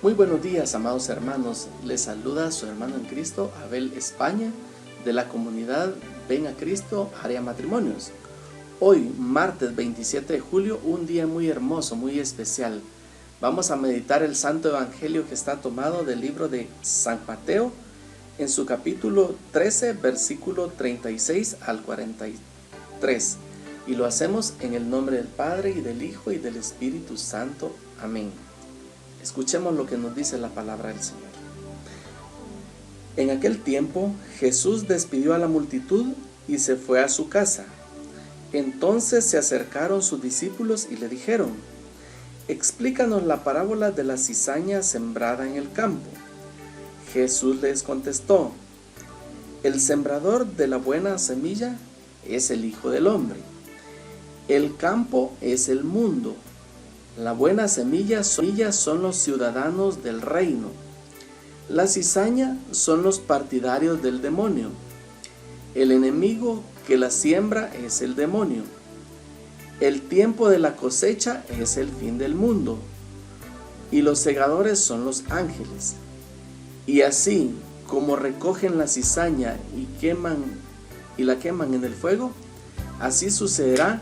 Muy buenos días, amados hermanos. Les saluda su hermano en Cristo, Abel España, de la comunidad Ven a Cristo, área matrimonios. Hoy, martes 27 de julio, un día muy hermoso, muy especial. Vamos a meditar el Santo Evangelio que está tomado del libro de San Mateo, en su capítulo 13, versículo 36 al 43. Y lo hacemos en el nombre del Padre, y del Hijo, y del Espíritu Santo. Amén. Escuchemos lo que nos dice la palabra del Señor. En aquel tiempo, Jesús despidió a la multitud y se fue a su casa. Entonces se acercaron sus discípulos y le dijeron: «Explícanos la parábola de la cizaña sembrada en el campo». Jesús les contestó: «El sembrador de la buena semilla es el Hijo del Hombre. El campo es el mundo. La buena semilla son los ciudadanos del reino. La cizaña son los partidarios del demonio. El enemigo que la siembra es el demonio. El tiempo de la cosecha es el fin del mundo, y los segadores son los ángeles. Y así como recogen la cizaña y la queman en el fuego, así sucederá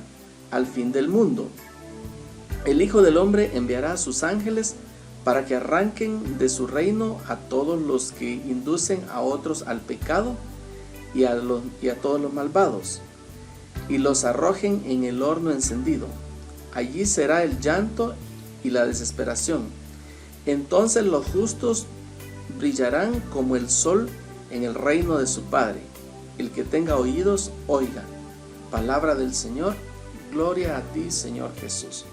al fin del mundo. El Hijo del Hombre enviará a sus ángeles para que arranquen de su reino a todos los que inducen a otros al pecado y a todos los malvados, y los arrojen en el horno encendido. Allí será el llanto y la desesperación. Entonces los justos brillarán como el sol en el reino de su Padre. El que tenga oídos, oiga». Palabra del Señor. Gloria a ti, Señor Jesús.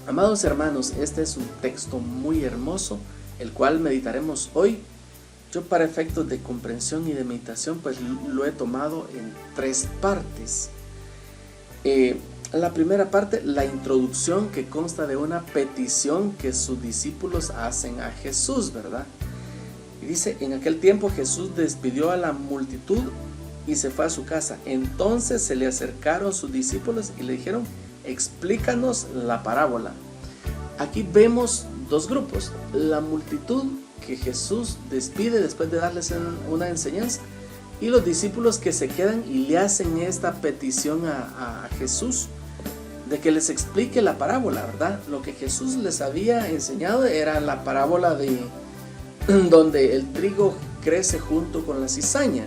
Amados hermanos, este es un texto muy hermoso, el cual meditaremos hoy. Yo, para efectos de comprensión y de meditación, pues lo he tomado en tres partes. La primera parte, la introducción, que consta de una petición que sus discípulos hacen a Jesús, ¿verdad? Y dice: en aquel tiempo Jesús despidió a la multitud y se fue a su casa. Entonces se le acercaron sus discípulos y le dijeron: «Explícanos la parábola». Aquí vemos dos grupos: la multitud que Jesús despide después de darles una enseñanza, y los discípulos que se quedan y le hacen esta petición a Jesús de que les explique la parábola, ¿verdad? Lo que Jesús les había enseñado era la parábola de donde el trigo crece junto con la cizaña,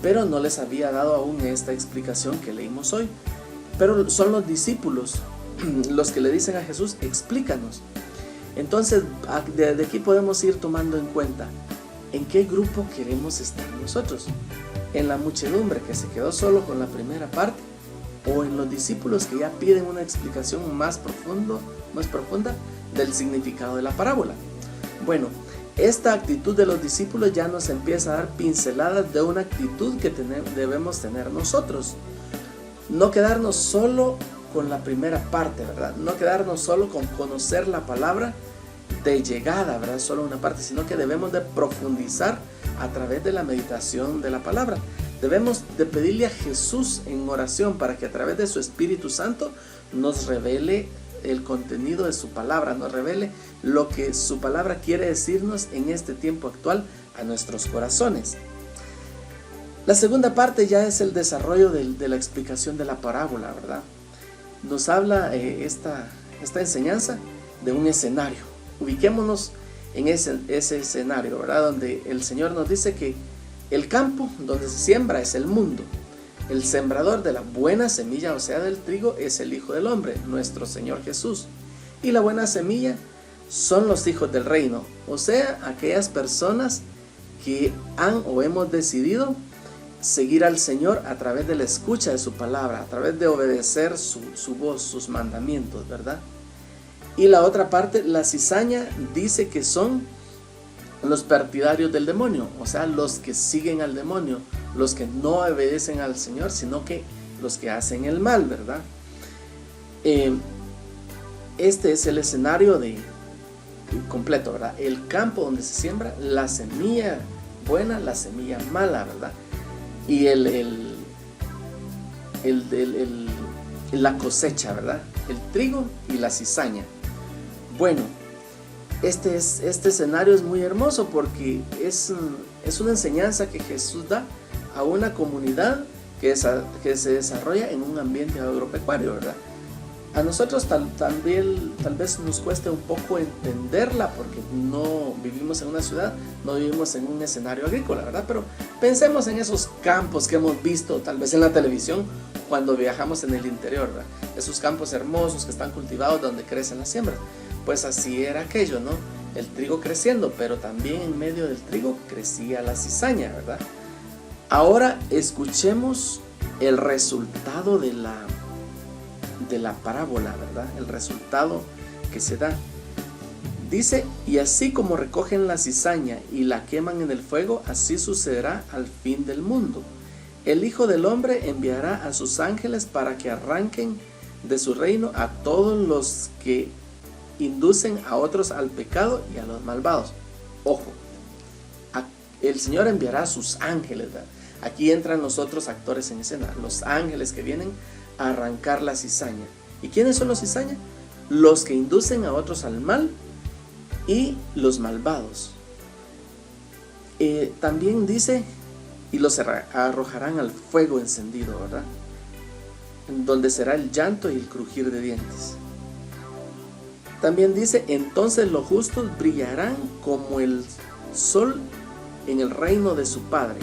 pero no les había dado aún esta explicación que leímos hoy. Pero son los discípulos los que le dicen a Jesús: «Explícanos». Entonces, de aquí podemos ir tomando en cuenta en qué grupo queremos estar nosotros: en la muchedumbre que se quedó solo con la primera parte, o en los discípulos que ya piden una explicación más profunda del significado de la parábola. Bueno, esta actitud de los discípulos ya nos empieza a dar pinceladas de una actitud que debemos tener nosotros. No quedarnos solo con la primera parte, ¿verdad? No quedarnos solo con conocer la palabra de llegada, ¿verdad? Solo una parte, sino que debemos de profundizar a través de la meditación de la palabra. Debemos de pedirle a Jesús en oración para que a través de su Espíritu Santo nos revele el contenido de su palabra, nos revele lo que su palabra quiere decirnos en este tiempo actual a nuestros corazones. La segunda parte ya es el desarrollo de la explicación de la parábola, ¿verdad? Nos habla esta enseñanza de un escenario. Ubiquémonos en ese escenario, ¿verdad? Donde el Señor nos dice que el campo donde se siembra es el mundo. El sembrador de la buena semilla, o sea, del trigo, es el Hijo del Hombre, nuestro Señor Jesús. Y la buena semilla son los hijos del reino, o sea, aquellas personas que han o hemos decidido seguir al Señor a través de la escucha de su palabra, a través de obedecer su voz, sus mandamientos, ¿verdad? Y la otra parte, la cizaña, dice que son los partidarios del demonio, o sea, los que siguen al demonio, los que no obedecen al Señor, sino que los que hacen el mal, ¿verdad? Este es el escenario completo, ¿verdad? El campo donde se siembra la semilla buena, la semilla mala, ¿verdad? Y la cosecha, ¿verdad? El trigo y la cizaña. Bueno, este escenario es muy hermoso porque es una enseñanza que Jesús da a una comunidad que se desarrolla en un ambiente agropecuario, ¿verdad? A nosotros tal vez nos cueste un poco entenderla porque no vivimos en una ciudad, no vivimos en un escenario agrícola, ¿verdad? Pero pensemos en esos campos que hemos visto tal vez en la televisión cuando viajamos en el interior, ¿verdad? Esos campos hermosos que están cultivados donde crecen las siembras. Pues así era aquello, ¿no? El trigo creciendo, pero también en medio del trigo crecía la cizaña, ¿verdad? Ahora escuchemos el resultado de la parábola, ¿verdad? El resultado que se da. Dice, y así como recogen la cizaña y la queman en el fuego, así sucederá al fin del mundo. El Hijo del Hombre enviará a sus ángeles para que arranquen de su reino a todos los que inducen a otros al pecado y a los malvados. Ojo, el Señor enviará a sus ángeles, ¿verdad? Aquí entran los otros actores en escena, los ángeles que vienen a arrancar la cizaña. ¿Y quiénes son los cizaña? Los que inducen a otros al mal y los malvados. También dice, y los arrojarán al fuego encendido, ¿verdad? Donde será el llanto y el crujir de dientes. También dice, entonces los justos brillarán como el sol en el reino de su Padre.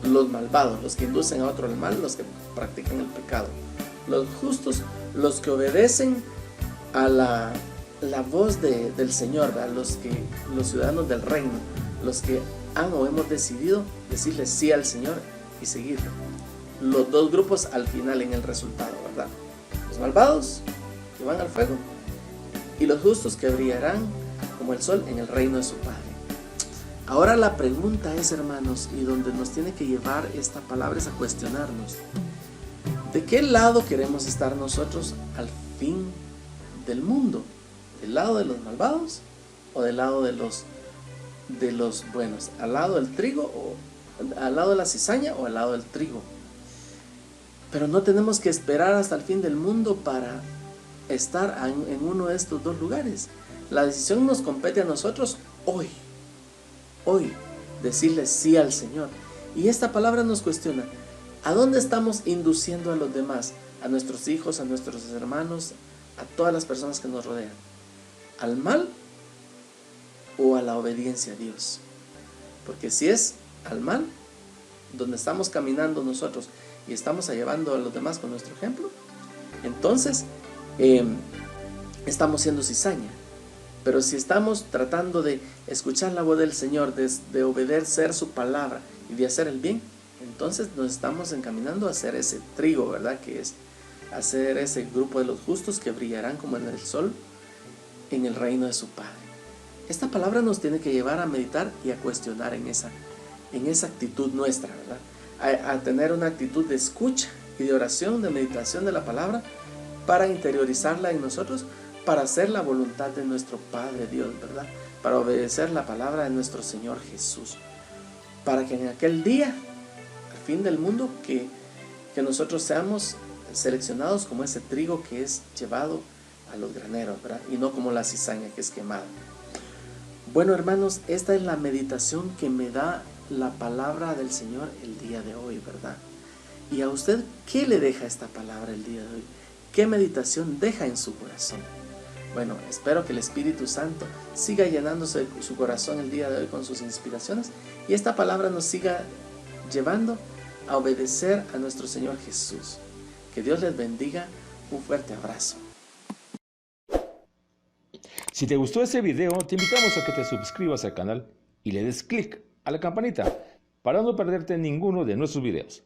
Los malvados, los que inducen a otro al mal, los que practican el pecado. Los justos, los que obedecen a la voz del Señor, ¿verdad? Los ciudadanos del reino, los que han o hemos decidido decirle sí al Señor y seguirlo. Los dos grupos al final en el resultado, ¿verdad? Los malvados que van al fuego y los justos que brillarán como el sol en el reino de su Padre. Ahora la pregunta es, hermanos, y donde nos tiene que llevar esta palabra es a cuestionarnos: ¿de qué lado queremos estar nosotros al fin del mundo? ¿Del lado de los malvados o del lado de los buenos? ¿Al lado del trigo o al lado de la cizaña o al lado del trigo? Pero no tenemos que esperar hasta el fin del mundo para estar en uno de estos dos lugares. La decisión nos compete a nosotros hoy, decirle sí al Señor. Y esta palabra nos cuestiona: ¿a dónde estamos induciendo a los demás? A nuestros hijos, a nuestros hermanos, a todas las personas que nos rodean. ¿Al mal o a la obediencia a Dios? Porque si es al mal, donde estamos caminando nosotros y estamos llevando a los demás con nuestro ejemplo, entonces estamos siendo cizaña. Pero si estamos tratando de escuchar la voz del Señor, de obedecer su palabra y de hacer el bien, entonces nos estamos encaminando a hacer ese trigo, ¿verdad? Que es hacer ese grupo de los justos que brillarán como en el sol en el reino de su Padre. Esta palabra nos tiene que llevar a meditar y a cuestionar en esa actitud nuestra, ¿verdad? A tener una actitud de escucha y de oración, de meditación de la palabra, para interiorizarla en nosotros, para hacer la voluntad de nuestro Padre Dios, ¿verdad? Para obedecer la palabra de nuestro Señor Jesús, para que en aquel día, al fin del mundo, que nosotros seamos seleccionados como ese trigo que es llevado a los graneros, ¿verdad? Y no como la cizaña que es quemada. Bueno, hermanos, esta es la meditación que me da la palabra del Señor el día de hoy, ¿verdad? Y a usted, ¿qué le deja esta palabra el día de hoy? ¿Qué meditación deja en su corazón? Bueno, espero que el Espíritu Santo siga llenándose su corazón el día de hoy con sus inspiraciones y esta palabra nos siga llevando a obedecer a nuestro Señor Jesús. Que Dios les bendiga. Un fuerte abrazo. Si te gustó este video, te invitamos a que te suscribas al canal y le des clic a la campanita para no perderte ninguno de nuestros videos.